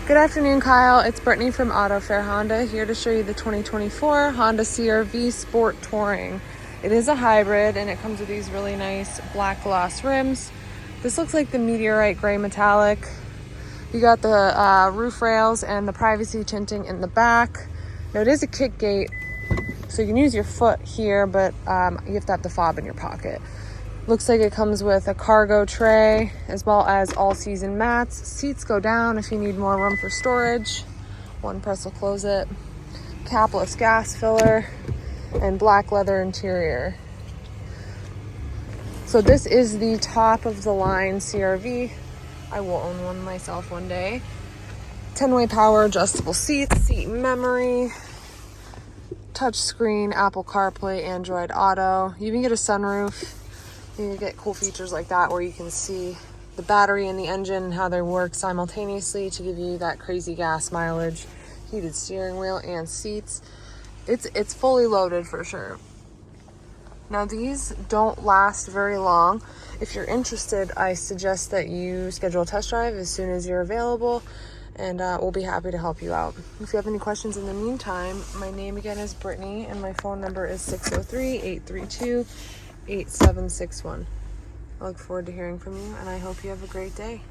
Good afternoon, Kyle. It's Brittany from Autofair Honda, here to show you the 2024 Honda CRV Sport Touring. It is a hybrid and it comes with these really nice black gloss rims. This looks like the Meteorite gray metallic. You got the roof rails and the privacy tinting in the back. Now it is a kick gate, so you can use your foot here, but you have to have the fob in your pocket. Looks like it comes with a cargo tray as well as all-season mats. Seats go down if you need more room for storage. One press will close it. Capless gas filler and black leather interior. So this is the top of the line CRV. I will own one myself one day. 10-way power adjustable seats, seat memory, touch screen, Apple CarPlay, Android Auto. You even get a sunroof. You can get cool features like that where you can see the battery and the engine and how they work simultaneously to give you that crazy gas mileage. Heated steering wheel and seats. It's fully loaded for sure. Now these don't last very long. If you're interested, I suggest that you schedule a test drive as soon as you're available, and we'll be happy to help you out. If you have any questions in the meantime, my name again is Brittany and my phone number is 603-832-8761. I look forward to hearing from you, and I hope you have a great day.